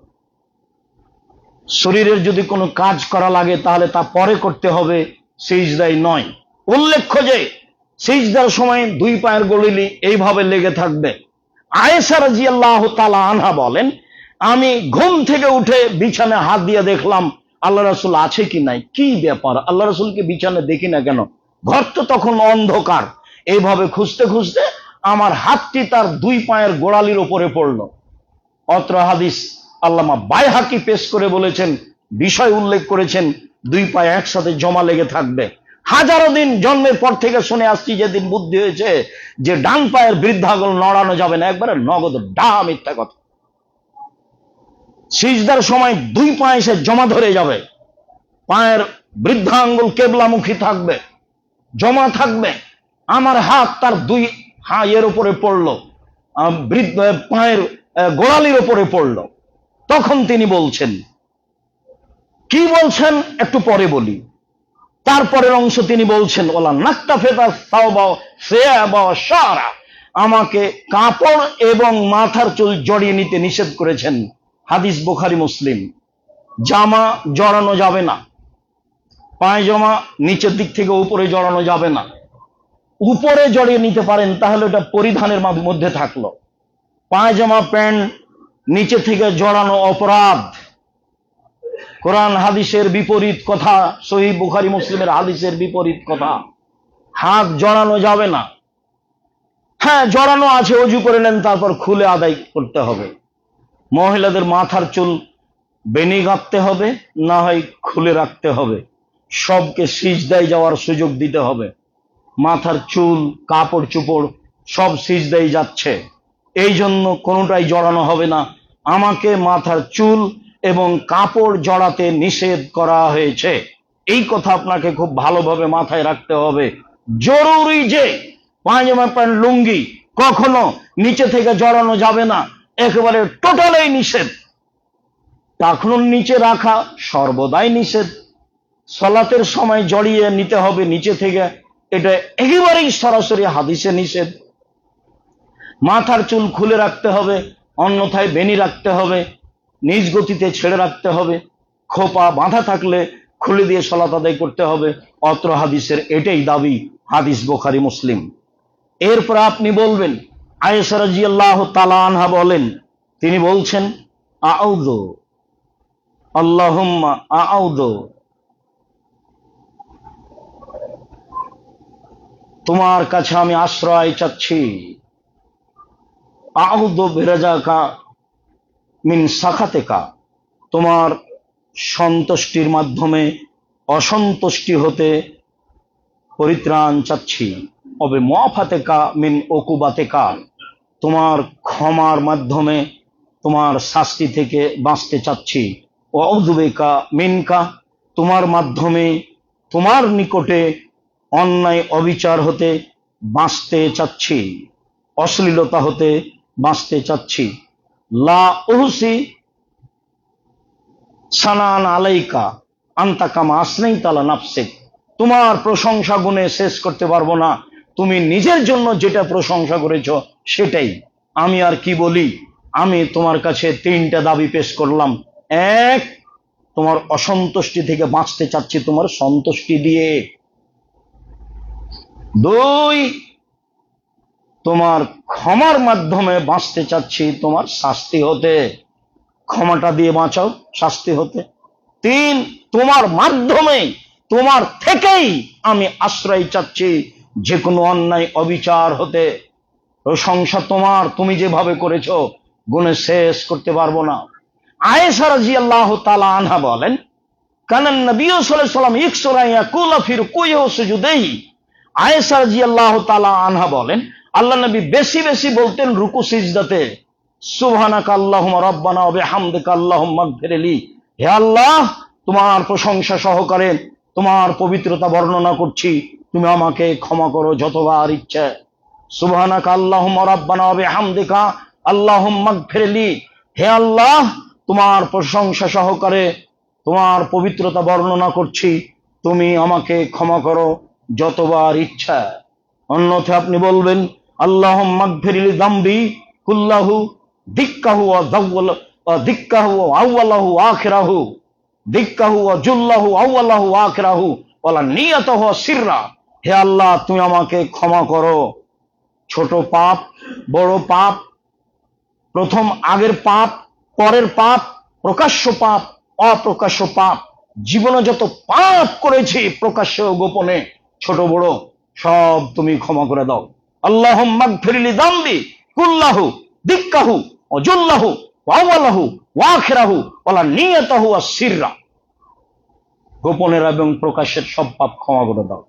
Speaker 1: শরীরের যদি কোনো কাজ করা লাগে তাহলে তা পরে করতে হবে, সিজদাই নয়। উল্লেখ্য যে সিজদার সময় 2 পায়ের গোড়ালি এইভাবে লেগে থাকবে। আয়েশা রাদিয়াল্লাহু তাআলা আনহা বলেন, আমি ঘুম থেকে উঠে বিছানায় হাত দিয়ে দেখলাম আল্লাহ রাসূল আছে কি নাই, কি ব্যাপার, আল্লাহ রাসূলকে বিছানায় দেখি না কেন, ঘর তো তখন অন্ধকার। এইভাবে খুঁজতে খুঁজতে আমার হাতটি তার 2 পায়ের গোড়ালির উপরে পড়ল। অত্র হাদিস আল্লামা বাইহাকি পেশ করে বলেছেন, বিষয় উল্লেখ করেছেন, 2 পায়ে একসাথে জমা লেগে থাকবে। হাজারো দিন জন্মের পর থেকে শুনে আসছি, যেদিন বুদ্ধি হয়েছে যে ডান পায়ের বৃদ্ধাঙ্গুল নড়ানো যাবে না, একবারে নগদ ডা মিথ্যা কথা। সিজদার সময় 2 পায়ে এসে জমা ধরে যাবে, পায়ের বৃদ্ধাঙ্গুল কেবলামুখী থাকবে, জমা থাকবে। আমার হাত তার 2 এর উপরে পড়লো, পায়ের গোড়ালির উপরে পড়লো। তখন তিনি বলছেন, কি বলছেন একটু পরে বলি। তারপরের অংশ তিনি বলছেন, ওলা নাক্তা ফেতা সাওবা সিয়াবা শারা, আমাকে কাপড় এবং মাথার চুল জড়িয়ে নিতে নিষেধ করেছেন। হাদিস বুখারী মুসলিম। জামা জড়ানো যাবে না, পায়জামা নিচের দিক থেকে উপরে জড়ানো যাবে না। উপরে জড়িয়ে নিতে পারেন তাহলে ওটা পরিধানের মধ্যে থাকলো। পায়জামা প্যান্ট নিচে থেকে জড়ানো অপরাধ, কোরআন হাদিসের বিপরীত কথা, সহিহ বুখারী মুসলিমের হাদিসের বিপরীত কথা। হাত জড়ানো যাবে না। হ্যাঁ, জড়ানো আছে, ওযু করে নেন, তারপর খুলে আদায় করতে হবে। মহিলাদের মাথার চুল বেনি গাঁথতে হবে, না হয় খুলে রাখতে হবে। সবকে সিজদায় যাওয়ার সুযোগ দিতে হবে। মাথার চুল, কাপড় চোপড় সব সিজদায় যাচ্ছে, এই জন্য কোনোটাই জড়ানো হবে না। আমাকে মাথার চুল এবং কাপড় জড়াতে নিষেধ করা হয়েছে। এই কথা আপনাকে খুব ভালোভাবে মাথায় রাখতে হবে। জরুরি যে পায়জামা প্যান্ট লুঙ্গি কখনো নিচে থেকে জড়ানো যাবে না, একেবারে টোটালেই নিষেধ। টাকনুর নিচে রাখা সর্বদাই নিষেধ। সালাতের সময় জড়িয়ে নিতে হবে নিচে থেকে, এটা একেবারেই সরাসরি হাদিসে নিষেধ। মাথার চুল খুলে রাখতে হবে, অন্যথায় বেনি রাখতে হবে, নিজ গতিতে ছেড়ে রাখতে হবে। খোপা বাঁধা থাকলে খুলে দিয়ে সালাত আদায় করতে হবে। অত্র হাদিসের এটাই দাবি, হাদিস বুখারী মুসলিম। এরপর আপনি বলবেন, আয়েশা রাদিয়াল্লাহু তাআলা আনহা বলেন, তিনি বলছেন, আউযু আল্লাহুম্মা আউযু, তোমার কাছে আমি আশ্রয় চাচ্ছি। আউযু বিরাজাকা মিন সাখাতিকা, তোমার সন্তুষ্টির মাধ্যমে অসন্তুষ্টি হতে পরিত্রাণ চাচ্ছি। অবে মুআফাতিকা মিন উকুবাতিকা, তোমার ক্ষমার মাধ্যমে তোমার শাস্তি থেকে বাঁচতে চাচ্ছি। ওয়াউযু বিকা মিনকা, তোমার মাধ্যমে তোমার নিকটে অন্যায় অবিচার হতে বাঁচতে চাচ্ছি, অশ্লীলতা হতে বাঁচতে চাচ্ছি। লা উহসি সানান আলাইকা আনতা কামা আসনাইতা আলা নাফসিক, তোমার প্রশংসা গুণে শেষ করতে পারবো না, তুমি নিজের জন্য যেটা প্রশংসা করেছ সেটাই। আমি আর কি বলি? আমি তোমার কাছে তিনটা দাবি পেশ করলাম। এক, তোমার অসন্তুষ্টি থেকে বাঁচতে চাচ্ছি তোমার সন্তুষ্টি দিয়ে। দুই, তোমার ক্ষমার মাধ্যমে বাঁচতে চাচ্ছি তোমার শাস্তি হতে, ক্ষমাটা দিয়ে বাঁচাও শাস্তি হতে। তিন, তোমার মাধ্যমে তোমার থেকেই আমি আশ্রয় চাচ্ছি যে কোনো অন্যায় অবিচার হতে। প্রশংসা তোমার, তুমি যেভাবে করেছো গুণে শেষ করতে পারবো না। আয়েশা রাদিয়াল্লাহু তাআলা আনহা বলেন, কানান নবী সাল্লাল্লাহু আলাইহি ওয়াসাল্লাম ইয়াকসুরা ইয়াকুলা ফি রুকুইহি ওয়া সুজুদিহি। আয়েশা রাদিয়াল্লাহু তাআলা আনহা বলেন, আল্লাহ নবী বেশি বেশি বলতেন রুকু সিজদাতে, সুবহানাকা আল্লাহুম্মা রাব্বানা ওয়া বিহামদিকা আল্লাহুম্মা গফিরলি, হে আল্লাহ তোমার প্রশংসা সহকারে তোমার পবিত্রতা বর্ণনা করছি, তুমি আমাকে ক্ষমা করো যতবার ইচ্ছা। সুবহানাকা আল্লাহুম্মা রাব্বানা ওয়া বিহামদিকা আল্লাহুম্মা গফিরলি, হে আল্লাহ তোমার প্রশংসা সহকারে তোমার পবিত্রতা বর্ণনা করছি, তুমি আমাকে ক্ষমা করো যতবার ইচ্ছা। অন্যথায় আপনি বলবেন, আল্লাহুম্মা গফিরলি যামবি কুল্লাহু দিক্কাহু ওয়া দিক্কাহু আউওয়ালাহু আখিরাহু, দিক্কাহু ওয়া জুল্লাহু আউওয়ালাহু আখিরাহু ওয়ালা নিয়াতাহু সিররা, হে আল্লাহ তুমি আমাকে ক্ষমা করো ছোট পাপ, বড় পাপ, প্রথম আগের পাপ, পরের পাপ, প্রকাশ্য পাপ, অপ্রকাশ্য পাপ, জীবনে যত পাপ করেছি প্রকাশ্য গোপনে ছোট বড় সব তুমি ক্ষমা করে দাও। আল্লাহুম্মা গফিরলি যামবি কুল্লাহু দিক্কাহু ওয়া জুল্লাহু ওয়া আউওয়ালাহু ওয়া আখিরাহু ওয়ালা নিয়াতাহু সিররা, গোপনের এবং প্রকাশের সব পাপ ক্ষমা করে দাও।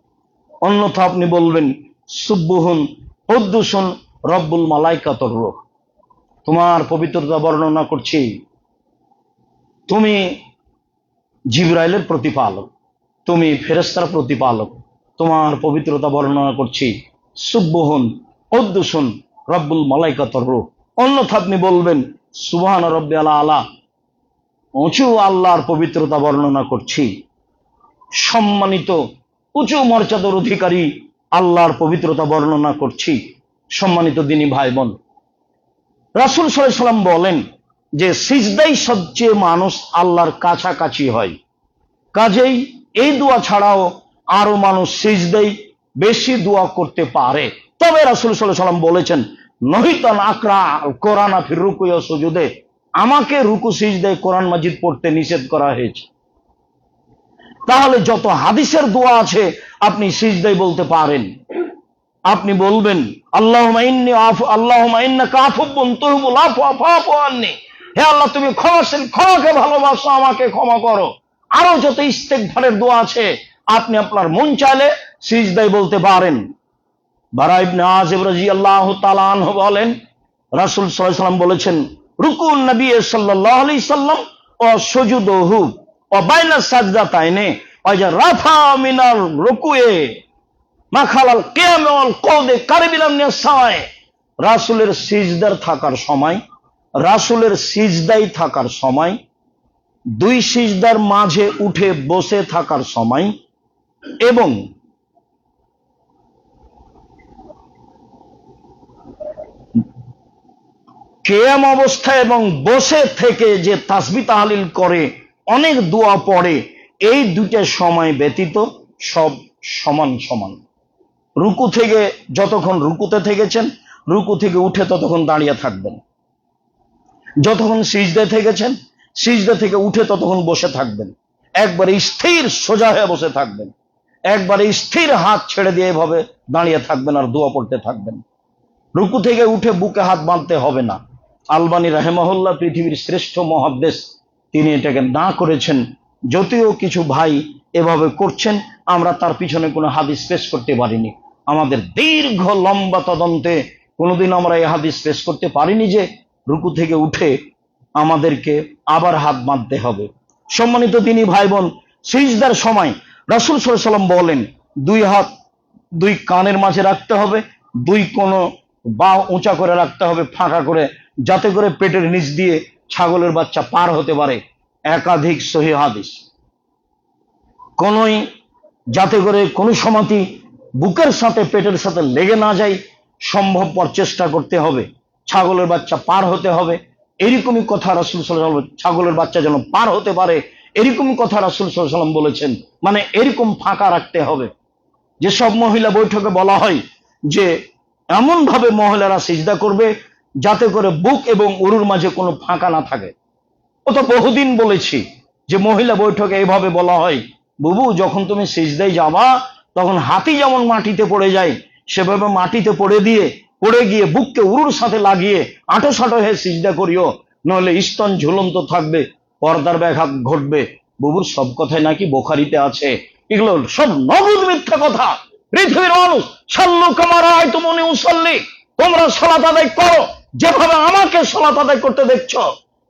Speaker 1: অন্যথা আপনি বলবেন, সুবহুন কুদ্দুসুন রব্বুল মালাইকাতুর রূহ, তোমার পবিত্রতা বর্ণনা করছি, তুমি জিবরাইলের প্রতিপালক, তুমি ফেরেশতার প্রতিপালক, তোমার পবিত্রতা বর্ণনা করছি। সুবহুন কুদ্দুসুন রব্বুল মালাইকাতুর রূহ। অন্যথা আপনি বলবেন, সুবহান রাব্বিয়াল আলা, উঁচু আল্লাহর পবিত্রতা বর্ণনা করছি, সম্মানিত উঁচু মর্যাদার অধিকারী আল্লাহর পবিত্রতা বর্ণনা করছি। সম্মানিত দিনী ভাই বোন, রাসূল সাল্লাল্লাহু আলাইহি ওয়াসাল্লাম বলেন যে সিজদাই সবচেয়ে মানুষ আল্লাহর কাছাকাছি হয়। কাজেই এই দোয়া ছাড়াও আরো মানুষ সিজদাই বেশি দোয়া করতে পারে। তবে রাসূল সাল্লাল্লাহু আলাইহি ওয়াসাল্লাম বলেছেন, নহিতান আকরা কোরআন ফির রুকুই ওয়া সুজুদে, আমাকে রুকু সিজদায় কোরআন মাজিদ পড়তে নিষেধ করা হয়েছে। তাহলে যত হাদিসের দোয়া আছে আপনি সিজদায় বলতে পারেন। আপনি বলবেন, আল্লাহুম্মা ইন্নাকা আফুবুন তুহিব্বুল আফওয়া ফাফু আন্নি, হে আল্লাহ তুমি ক্ষমাশীল, ক্ষমাকে ভালোবাসো, আমাকে ক্ষমা করো। আরো যত ইস্তেগফারের দোয়া আছে আপনি আপনার মন চাইলে সিজদায় বলতে পারেন। বারা ইবনে আযিব রাদিয়াল্লাহু তাআলা আনহু বলেন, রাসূল সাল্লাল্লাহু আলাইহি ওয়াসাল্লাম বলেছেন, রুকুন নবী সাল্লাল্লাহু আলাইহি সাল্লাম ও সুজুদহু ও বাইনা সাজদাতাইনে ওয়া যা রাফা মিনাল রুকুয়ে মাখালাল কিয়ামে ওয়াল কওদে কারিবিলাম নিসায়। রাসূলের সিজদার থাকার সময়, রাসূলের সিজদায় থাকার সময়, দুই সিজদার মাঝে উঠে বসে থাকার সময় এবং কিয়াম অবস্থায় এবং বসে থেকে যে তাসবিহ তাহলিল করে, অনেক দোয়া পড়ে, এই দুটো সময় ব্যতীত সব সমান সমান। রুকু থেকে যতক্ষণ রুকুতে থেকেছেন, রুকু থেকে উঠে ততক্ষণ দাঁড়িয়ে থাকবেন। যতক্ষণ সিজদায় থেকেছেন, সিজদা থেকে উঠে ততক্ষণ বসে থাকবেন। একবারে স্থির সোজা হয়ে বসে থাকবেন, একবারে স্থির হাত ছেড়ে দিয়ে এভাবে দাঁড়িয়ে থাকবেন আর দোয়া পড়তে থাকবেন। রুকু থেকে উঠে বুকে হাত বাঁধতে হবে না। আলবানী রাহিমাহুল্লাহ পৃথিবীর শ্রেষ্ঠ মুহাদ্দিস, তিনি এটাকে না করেছেন। যদিও কিছু ভাই এভাবে করছেন, আমরা তার পিছনে কোনো হাদিস পেশ করতে পারিনি। আমাদের দীর্ঘ লম্বা তদন্তে কোনোদিন আমরা এই হাদিস পেশ করতে পারিনি যে রুকু থেকে উঠে আমাদেরকে আবার হাত বাঁধতে হবে। সম্মানিত দিনী ভাই বোন, সিজদার সময় রাসূল সাল্লাল্লাহু আলাইহি ওয়াসাল্লাম বলেন, দুই হাত দুই কানের মাঝে রাখতে হবে, দুই কোনো বা উঁচা করে রাখতে হবে ফাঁকা করে, যাতে করে পেটের নিচ দিয়ে ছাগলের বাচ্চা পার হতে পারে। একাধিক সহিহ হাদিস। কোনোই যাতে করে কোনো সময়ই বুকের সাথে পেটের সাথে লেগে না যায়, সম্ভবপর চেষ্টা করতে হবে। ছাগলের বাচ্চা পার হতে হবে, এরকমই কথা রাসূল সাল্লাল্লাহু আলাইহি ওয়াসাল্লাম, ছাগলের বাচ্চা যেন পার হতে পারে এরকমই কথা রাসূল সাল্লাল্লাহু আলাইহি ওয়াসাল্লাম বলেছেন। মানে এরকম ফাঁকা রাখতে হবে। যেসব মহিলা বৈঠকে বলা হয় যে এমন ভাবে মহিলারা সিজদা করবে যাতে করে বুক এবং উরুর মাঝে কোনো ফাঁকা না থাকে। ও তো বহুদিন বলেছি যে মহিলা বৈঠকে এইভাবে বলা হয়, বুবু যখন তুমি সিজদায় যাবা তখন হাতি যেমন মাটিতে পড়ে যায়, সেভাবে মাটিতে পড়ে গিয়ে বুককে উরুর সাথে লাগিয়ে আঁটো সাঁটো হয়ে সিজদা করিও, নইলে স্তন ঝুলন্ত থাকবে, পর্দার ব্যাঘাত ঘটবে। বুবুর সব কথাই নাকি বুখারীতে আছে। এগুলো সব নগদ মিথ্যা কথা। পৃথিবীর মানুষ, সাল্লু কামা রাআইতুমুনি উসাল্লি, তোমরা সালাত আদায় করো যেভাবে আমাকে সালাত আদায় করতে দেখছো।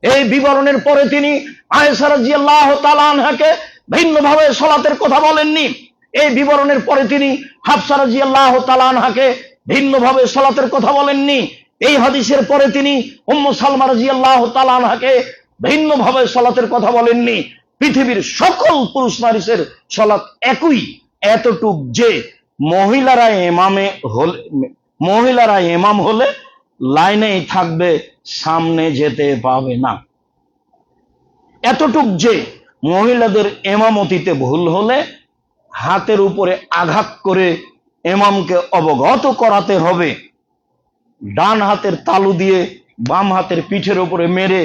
Speaker 1: এই বিবরণের পরে তিনি আয়েশা রাদিয়াল্লাহু তাআলা আনহাকে ভিন্নভাবে সালাতের কথা বলেননি। এই বিবরণের পরে তিনি হাফসা রাদিয়াল্লাহু তাআলা আনহাকে ভিন্নভাবে সালাতের কথা বলেননি। এই হাদিসের পরে তিনি উম্মু সালমা রাদিয়াল্লাহু তাআলা আনহাকে ভিন্নভাবে সালাতের কথা বলেননি। পৃথিবীর সকল পুরুষ নারীদের সালাত একই, এতটুক যে মহিলারা ইমাম হলে লাইনেই থাকবে, সামনে যেতে পাবে না। এতটুক যে মহিলাদের ইমামতিতে ভুল হলে হাতের উপরে আঘাত করে ইমামকে অবগত করাতে হবে। ডান হাতের তালু দিয়ে বাম হাতের পিঠের উপরে মেরে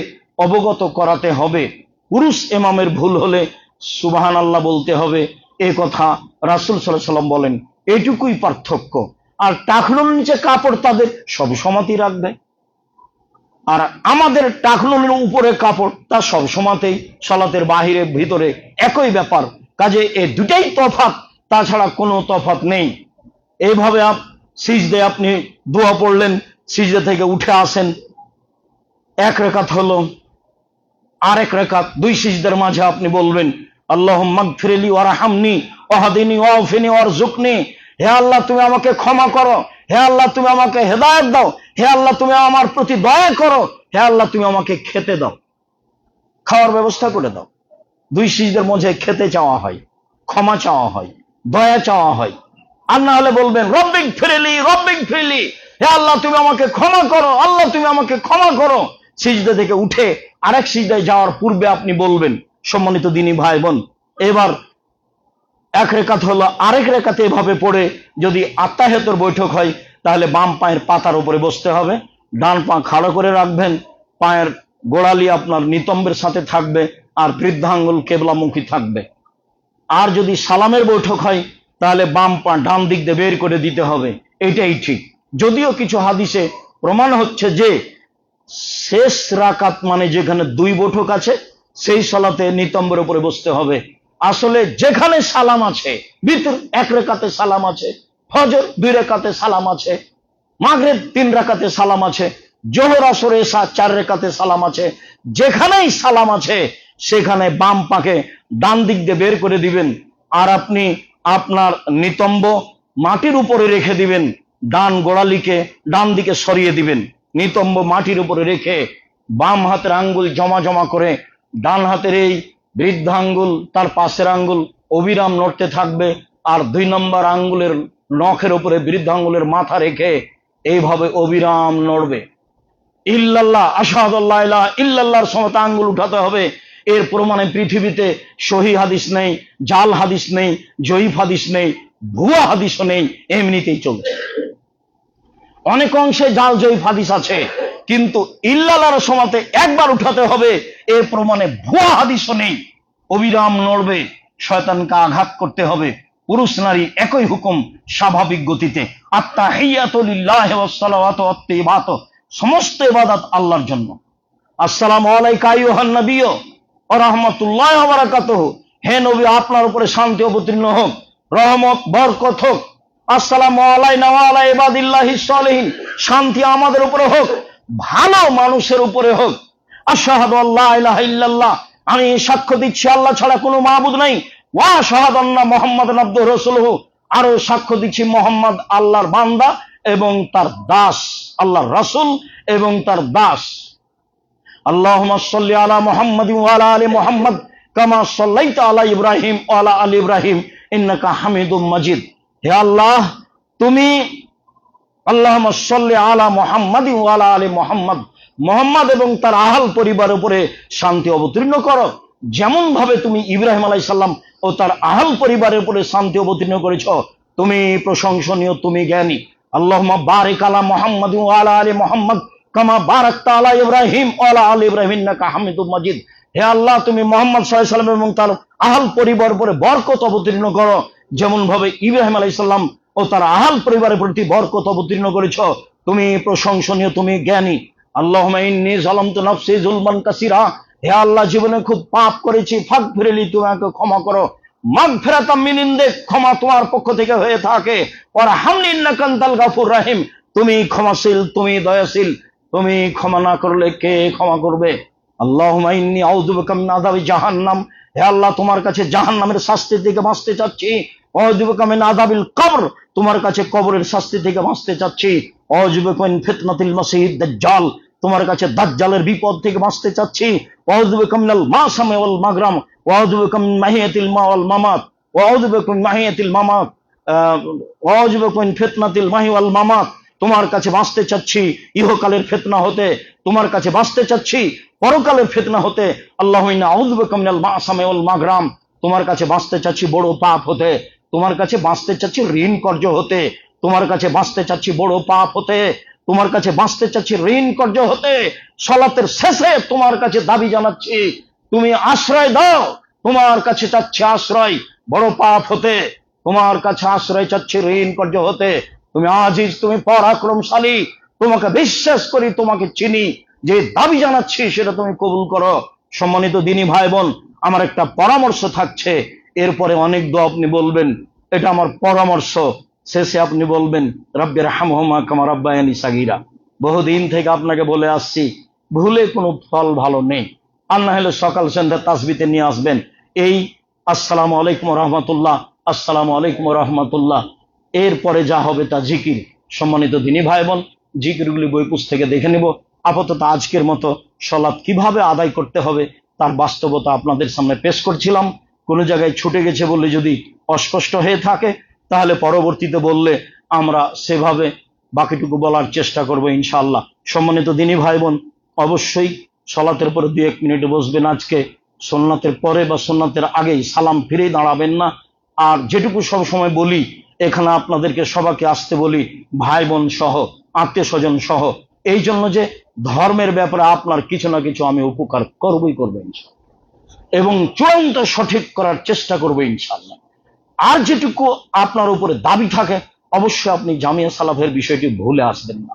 Speaker 1: অবগত করাতে হবে। পুরুষ ইমামের ভুল হলে সুবহানাল্লাহ বলতে হবে। এ কথা রাসূল সাল্লাল্লাহু আলাইহি ওয়াসাল্লাম বলেন। এইটুকুই পার্থক্য। আর টাকনুর নিচে কাপড় তাদের সব সময়ই রাখবে, আর আমাদের টাকনুর উপরে কাপড় তা সব সময়তেই সালাতের বাহিরে ভিতরে একই ব্যাপার। কাজে এই দুটাই তফাৎ, তাছাড়া কোনো তফাৎ নেই। এইভাবে সিজদায় আপনি দোয়া পড়লেন, সিজদা থেকে উঠে আসেন, এক রাকাত হলো, আরেক রাকাত দুই সিজদার মাঝে আপনি বলবেন আল্লাহুম্মা গফিরলি ওয়ারহামনি ওয়াহদিনি ওয়াফিনি ওয়ারযুকনি। হে আল্লাহ তুমি আমাকে ক্ষমা করো, হে আল্লাহ তুমি আমাকে হেদায়েত দাও, হে আল্লাহ তুমি আমার প্রতি দয়া করো, হে আল্লাহ তুমি আমাকে খেতে দাও, খাওয়ার ব্যবস্থা করে দাও। দুই সিজদার মাঝে খেতে চাওয়া হয়, ক্ষমা চাওয়া হয়, দয়া চাওয়া হয়। আর না হলে বলবেন রব্বিক ফিরলি, হে আল্লাহ তুমি আমাকে ক্ষমা করো, আল্লাহ তুমি আমাকে ক্ষমা করো। সিজদা থেকে উঠে আরেক সিজদায় যাওয়ার পূর্বে আপনি বলবেন। সম্মানিত দিনী ভাই বোন, এবার এক রেখাত হলো, আরেক রেখাতে এভাবে পড়ে যদি আত্তাহিয়াতের বৈঠক হয় তাহলে বাম পায়ের পাতার উপরে বসতে হবে, ডান পা খাড়া করে রাখবেন, পায়ের গোড়ালি আপনার নিতম্বের সাথে থাকবে আর বৃদ্ধাঙ্গুল কেবলামুখী থাকবে। আর যদি সালামের বৈঠক হয় তাহলে বাম পা ডান দিক দিয়ে বের করে দিতে হবে, এটাই ঠিক। যদিও কিছু হাদিসে প্রমাণ হচ্ছে যে শেষ রাকাত মানে যেখানে দুই বৈঠক আছে সেই সালাতে নিতম্বের উপরে বসতে হবে। আসলে যেখানে সালাম আছে, বিতর এক রেখাতে সালাম আছে, ফজর দুই রেখাতে সালাম আছে, মাগরিব তিন রাকাতে সালাম আছে, জোহর আসর এশা 4 রাকাতে সালাম আছে, যেখানেই সালাম আছে সেখানে বাম পাকে ডান দিক দিয়ে বের করে দিবেন, আর আপনি আপনার নিতম্ব মাটির উপরে রেখে দিবেন, ডান গোড়ালিকে ডান দিকে সরিয়ে দিবেন, নিতম্ব মাটির উপরে রেখে বাম হাতের আঙ্গুল জমা জমা করে ডান হাতের এই বৃদ্ধাঙ্গুল তার পাশের আঙ্গুল অবিরাম নড়তে থাকবে, আর 2 নম্বর আঙ্গুলের নখের উপরে বৃদ্ধাঙ্গুলের মাথা রেখে এইভাবে অবিরাম নড়বে। ইল্লাল্লাহ, আশহাদু আল্লা ইলাহা ইল্লাল্লাহর সমত আঙ্গুল উঠাতে হবে। এর প্রমাণে পৃথিবীতে সহি হাদিস নেই, জাল হাদিস নেই, জয়ীফ হাদিস নেই, ভুয়া হাদিসও নেই, এমনিতেই চলছে। অনেক অংশে জাল জয়ীফ হাদিস আছে, কিন্তু ইল্লাল্লাহর সমাতে একবার উঠাতে হবে, এর প্রমাণে ভুয়া হাদিসও নেই। অবিরাম নড়বে, শয়তানকে আঘাত করতে হবে। পুরুষ নারী একই হুকুম, স্বাভাবিক গতিতে। আত্তাহিয়াতু লিল্লাহি ওয়াস সালাওয়াতু ওয়াত তাইয়্যিবাতু, সমস্ত ইবাদত আল্লাহর জন্য। আসসালামু আলাইকা আইয়ুহান নবিয়্যু ওয়া রাহমাতুল্লাহি ওয়া বারাকাতুহু, হে নবী আপনার উপরে শান্তি অবতীর্ণ হোক, রহমত বরকত হোক। আসসালামু আলাইনা ওয়া আলা ইবাদিল্লাহিস সালিহিন, শান্তি আমাদের উপরে হোক, ভালো মানুষের উপরে হোক। আশহাদু আল্লা ইলাহা ইল্লাল্লাহ, আমি সাক্ষ্য দিচ্ছি আল্লাহ ছাড়া কোনো মাবুদ নাই। ওয়া আশহাদু আন্না মুহাম্মাদান আবদুহু ওয়া রাসূলুহু, আরো সাক্ষ্য দিচ্ছি মুহাম্মদ আল্লাহর বান্দা এবং তার দাস, আল্লাহর রাসূল এবং তার দাস। আল্লাহুম্মা সাল্লি আলা মুহাম্মাদিন ওয়া আলা আলি মুহাম্মাদ কামা সাল্লাইতা আলা ইব্রাহিম ওয়া আলা আলি ইব্রাহিম ইন্নাকা হামিদুম মাজিদ। হে আল্লাহ, তুমি আল্লাহুম্মা সাল্লি আলা মুহাম্মাদিন ওয়া আলা আলি মুহাম্মাদ, মুহাম্মদ এবং তার আহল পরিবারের উপরে শান্তি অবতীর্ণ করো, যেমন ভাবে তুমি ইব্রাহিম আলাইহিস সালাম ও তার আহল পরিবারের উপরে শান্তি অবতীর্ণ করেছো। তুমি প্রশংসনীয়, তুমি জ্ঞানী। আল্লাহুম্মা বারিক আলা মুহাম্মাদিন ওয়া আলা আলি মুহাম্মাদ কামা বারাকতা আলা ইব্রাহিম ওয়া আলা আলি ইব্রাহিম ইন্নাকা হামিদুম মাজিদ। হে আল্লাহ, তুমি মুহাম্মদ সাল্লাল্লাহু আলাইহি ওয়াসাল্লাম এবং তার আহল পরিবারের উপরে বরকত অবতীর্ণ করো, যেমন ভাবে ইব্রাহিম আলাইহিস সালাম ও তার আহল পরিবারের প্রতি বরকত অবতীর্ণ করেছো। তুমি প্রশংসনীয়, তুমি জ্ঞানী। আল্লাহুম্মা ইন্নী যালামতু নাফসি যুলমান কাসীরা, হে আল্লাহ, জীবনে খুব পাপ করেছি, ফাগফিরলি, তুমি আমাকে ক্ষমা করো। মাগফিরাতাম মিন ইনদিক, ক্ষমা তোমার পক্ষ থেকে হয়ে থাকে। ওয়ারহামনি ইন্নাকা আনতাল গাফুর রাহিম, তুমি ক্ষমাশীল, তুমি দয়াশীল, তুমি ক্ষমা না করলে কে ক্ষমা করবে। আল্লাহুম্মা ইন্নী আউযু বিকা মিন আযাবি জাহান্নাম, হে আল্লাহ, তোমার কাছে জাহান্নামের শাস্তি থেকে বাঁচতে চাচ্ছি। আউযু বিকা মিন আযাবিল কবর, তোমার কাছে কবরের শাস্তি থেকে বাঁচতে চাচ্ছি। আউযু বিকা মিন ফিতনাতিল মাসিহিদ দাজ্জাল, তোমার কাছে দাজ্জালের বিপদ থেকে বাঁচতে চাচ্ছি। আউযু বিকা মিনাল মাসামি ওয়াল মাগরাম, আউযু বিকা মিন মাহিয়াতিল মা ওয়াল মামাত, আউযু বিকা মিন মাহিয়াতিল মামাত, আউযু বিকা মিন ফিতনাতিল মাহি ওয়াল মামাত, তোমার কাছে বাঁচতে চাচ্ছি ইহকালের ফিতনা হতে, তোমার কাছে বাঁচতে চাচ্ছি পরকালের ফিতনা হতে। আল্লাহুম্মা আউযু বিকা মিনাল মাসামি ওয়াল মাগরাম, তোমার কাছে বাঁচতে চাচ্ছি বড় পাপ হতে, তোমার কাছে বাঁচতে চাচ্ছি ঋণ কর্য হতে, তোমার কাছে বাঁচতে চাচ্ছি বড় পাপ হতে, তোমার কাছে বাঁচতে চাচ্ছি ঋণ কর্য হতে। সালাতের শেষে তোমার কাছে দাবি জানাচ্ছি, তুমি আশ্রয় দাও, তোমার কাছে চাচ্ছি আশ্রয় বড় পাপ হতে, তোমার কাছে আশ্রয় চাচ্ছি ঋণ কর্য হতে। তুমি আজিজ, তুমি পরাক্রমশালী, তোমাকে বিশ্বাস করি, তোমাকে চিনি, যে দাবি জানাচ্ছি সেটা তুমি কবুল করো। সম্মানিত দিনী ভাই বোন, আমার একটা পরামর্শ থাকছে, এরপরে অনেক দোয়া আপনি বলবেন, এটা আমার পরামর্শ। শেষে আপনি বলবেন রাব্বির হামহুমা কামা রাব্বায়ানি সাগীরা। বহুদিন থেকে আপনাকে বলে আসছি, ভুলে কোনো ফল ভালো নেই। আর না হলে সকাল সন্ধ্যা তাসবিতে নিয়ে আসবেন এই আসসালামু আলাইকুম রহমতুল্লাহ, আসসালামু আলাইকুম রহমতুল্লাহ, এরপরে যা হবে তা জিকির। সম্মানিত দিনী ভাই বোন, জিকিরগুলি বই পুস্তকে দেখে নিব। আপাতত আজকের মতো সালাত কিভাবে আদায় করতে হবে তার বাস্তবতা আপনাদের সামনে পেশ করছিলাম। কোনো জায়গায় ছুটে গেছে বলে যদি অস্পষ্ট হয়ে থাকে, তাহলে পরবর্তীতে বললে আমরা সেভাবে বাকিটুকু বলার চেষ্টা করব ইনশাআল্লাহ। সম্মানিত দিনী ভাই বোন, অবশ্যই সালাতের পরে 2-1 মিনিট বসবেন। আজকে সুন্নাতের পরে বা সুন্নাতের আগেই সালাম ফিরেই দাঁড়াবেন না। আর যেটুকু সব সময় বলি, এখানে আপনাদেরকে সবাইকে আসতে বলি, ভাই বোন সহ, আত্মীয় স্বজন সহ, এই জন্য যে ধর্মের ব্যাপারে আপনার কিছু না কিছু আমি উপকার করবই করবো ইনশাআল্লাহ, এবং চূড়ান্ত সঠিক করার চেষ্টা করবো ইনশাআল্লাহ। আর যেটুকু আপনার উপরে দাবি থাকে, অবশ্যই আপনি জামিয়া সালাফের বিষয়টি ভুলে আসবেন না।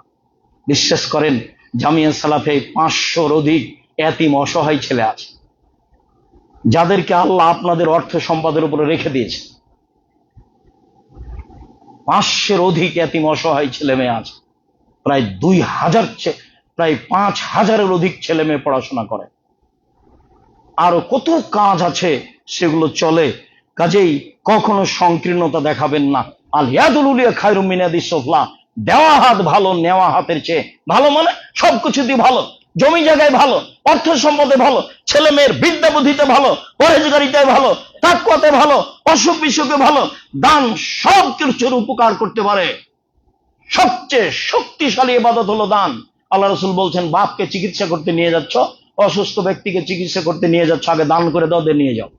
Speaker 1: বিশ্বাস করেন, জামিয়া সালাফে 500-র অধিক এতিম অসহায় ছেলে আছে, যাদেরকে আল্লাহ আপনাদের অর্থ সম্পদের উপরে রেখে দিয়েছে। 500-র অধিক এতিম অসহায় ছেলে মেয়ে আছে, প্রায় প্রায় 5,000-এর অধিক ছেলে মেয়ে পড়াশোনা করে। আরো কত কাজ আছে সেগুলো চলে। কাজেই কখনো সংকীর্ণতা দেখাবেন না। আল ইয়াদুল উলিয়া খায়রুম মিন ইয়াদিস সুফলা, দেওয়া হাত ভালো নেওয়া হাতের চেয়ে ভালো। মানে সবকিছু দিয়ে ভালো, জমি জায়গায় ভালো, অর্থ সম্পদে ভালো, ছেলে মেয়ের বিদ্যা বুদ্ধিতে ভালো, পরেজগারিতায় ভালো, তাকওয়াতে ভালো, অসুখ বিসুখে ভালো। দান সব কিছুর উপকার করতে পারে। সবচেয়ে শক্তিশালী ইবাদত হলো দান। আল্লাহ রাসূল বলছেন, বাপকে চিকিৎসা করতে নিয়ে যাচ্ছ, অসুস্থ ব্যক্তিকে চিকিৎসা করতে নিয়ে যাচ্ছ, আগে দান করে দাও, দিয়ে নিয়ে যাও।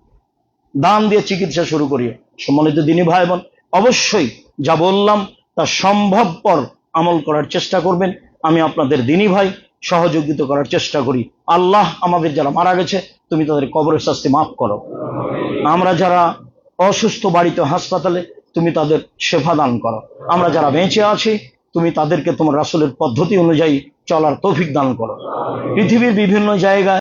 Speaker 1: দান দিয়ে চিকিৎসা শুরু করিও। সম্মানিত দিনী ভাই বোন, অবশ্যই যা বললাম তা সম্ভবপর আমল করার চেষ্টা করবেন। আমি আপনাদের দিনী ভাই, সহযোগিতা করার চেষ্টা করি। আল্লাহ আমাদের যারা মারা গেছে, তুমি তাদের কবরের শাস্তি মাফ করো। আমরা যারা অসুস্থ বাড়িতে হাসপাতালে, তুমি তাদের শেফা দান করো। আমরা যারা বেঁচে আছি, তুমি তাদেরকে তোমার রাসূলের পদ্ধতি অনুযায়ী চলার তৌফিক দান করো। পৃথিবীর বিভিন্ন জায়গায়